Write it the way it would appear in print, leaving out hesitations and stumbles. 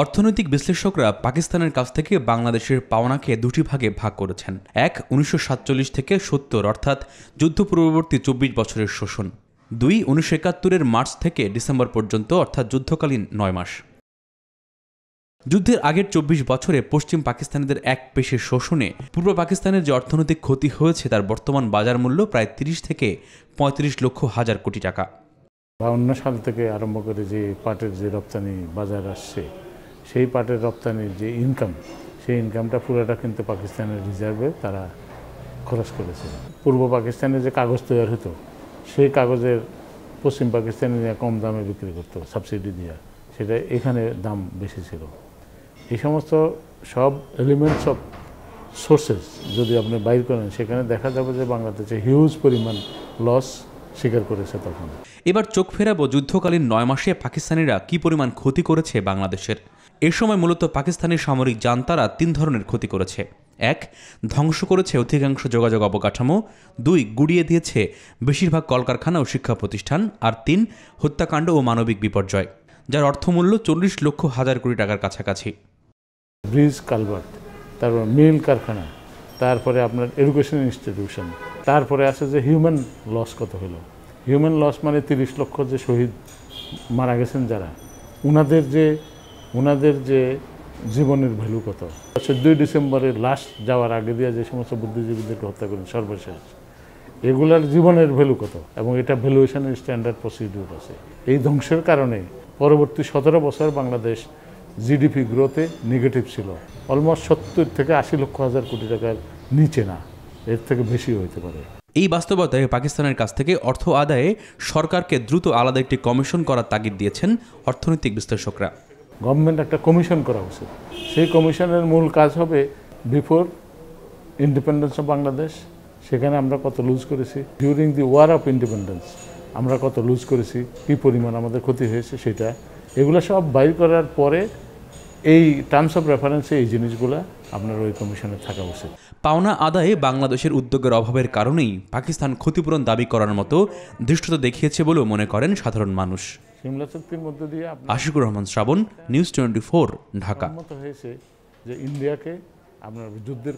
অর্থনৈতিক বিশ্লেষকরা পাকিস্তানের কাছ থেকে বাংলাদেশের পাওনাকে দুটি ভাগে ভাগ করেছেন। এক, 1947 থেকে 70 অর্থাৎ যুদ্ধ পূর্ববর্তী 24 বছরের শোষণ। দুই, 1971-এর মার্চ থেকে ডিসেম্বর পর্যন্ত অর্থাৎ যুদ্ধকালীন 9 মাস। যুদ্ধের আগের 24 বছরে পশ্চিম পাকিস্তানিদের এক পেশে শোষণে পূর্ব পাকিস্তানের যে অর্থনৈতিক ক্ষতি হয়েছে তার বর্তমান বাজার মূল্য প্রায় 30 থেকে 35 লক্ষ হাজার কোটি টাকা। 52 সাল থেকে আরম্ভ করে যে পাটের যে রপ্তানি বাজার আসছে, সেই পাটের রপ্তানির যে ইনকাম, সেই ইনকামটা পুরোটা কিন্তু পাকিস্তানের রিজার্ভে তারা খরচ করেছে। পূর্ব পাকিস্তানে যে কাগজ তৈরি হতো, সেই কাগজের পশ্চিম পাকিস্তানে কম দামে বিক্রি করতো সাবসিডি দিয়ে, সেটা এখানে দাম বেশি ছিল। এই সমস্ত সব এলিমেন্টস অফ সোর্সেস যদি আপনি বাইর করেন, সেখানে দেখা যাবে যে বাংলাদেশে হিউজ পরিমাণ লস স্বীকার করেছে তখন। এবার চোখ ফেরাবো যুদ্ধকালীন 9 মাসে পাকিস্তানিরা কি পরিমাণ ক্ষতি করেছে বাংলাদেশের। এ সময় মূলত পাকিস্তানি সামরিক জান্তারা 3 ধরনের ক্ষতি করেছে। 1, ধ্বংস করেছে অধিকাংশ যোগাযোগ অবকাঠামো। 2, গুড়িয়ে দিয়েছে বেশিরভাগ কলকারখানা ও শিক্ষা প্রতিষ্ঠান। আর 3, হত্যাকাণ্ড ও মানবিক বিপর্যয়, যার অর্থমূল্য 40 লক্ষ হাজার কোটি টাকার কাছাকাছি। ব্রিজ, কালভার্ট, তারপর মিল কারখানা, তারপরে আপনার এডুকেশন ইনস্টিটিউশন, তারপরে আছে যে হিউম্যান লস কত হলো। হিউম্যান লস মানে 30 লক্ষ যে শহীদ মারা গেছেন যারা, ওনাদের যে জীবনের ভ্যালু কত। 14 ডিসেম্বরের লাস্ট যাওয়ার আগে দিয়ে যে সমস্ত বুদ্ধিজীবীদেরকে হত্যা করেন সর্বশেষ, এগুলার জীবনের ভ্যালু কত, এবং এটা ভ্যালুয়েশনের স্ট্যান্ডার্ড প্রসিডিউর আছে। এই ধ্বংসের কারণে পরবর্তী 17 বছর বাংলাদেশ জিডিপি গ্রোথে নেগেটিভ ছিল। অলমোস্ট 70 থেকে 80 লক্ষ হাজার কোটি টাকার নিচে না, এর থেকে বেশি হইতে পারে। এই বাস্তবতায় পাকিস্তানের কাছ থেকে অর্থ আদায়ে সরকারকে দ্রুত আলাদা একটি কমিশন করার তাগিদ দিয়েছেন অর্থনৈতিক বিশ্লেষকরা। গভর্নমেন্ট একটা কমিশন করা উচিত। সেই কমিশনের মূল কাজ হবে বিফোর ইন্ডিপেন্ডেন্স অফ বাংলাদেশ, সেখানে আমরা কত লুজ করেছি, during the war of independence আমরা কত লুজ করেছি, কী পরিমাণ আমাদের ক্ষতি হয়েছে, সেটা এগুলো সব বাইর করার পরে এই টার্মস অফ রেফারেন্সে এই জিনিসগুলো আপনার ওই কমিশনে থাকা উচিত। পাওনা আদায়ে বাংলাদেশের উদ্যোগের অভাবের কারণেই পাকিস্তান ক্ষতিপূরণ দাবি করার মতো ধৃষ্টতা দেখিয়েছে বলেও মনে করেন সাধারণ মানুষ। সিমলা চুক্তির মধ্যে দিয়ে আশিকুর রহমান শ্রাবণ, নিউজ 24, ঢাকা। হয়েছে যে ইন্ডিয়াকে আপনার যুদ্ধের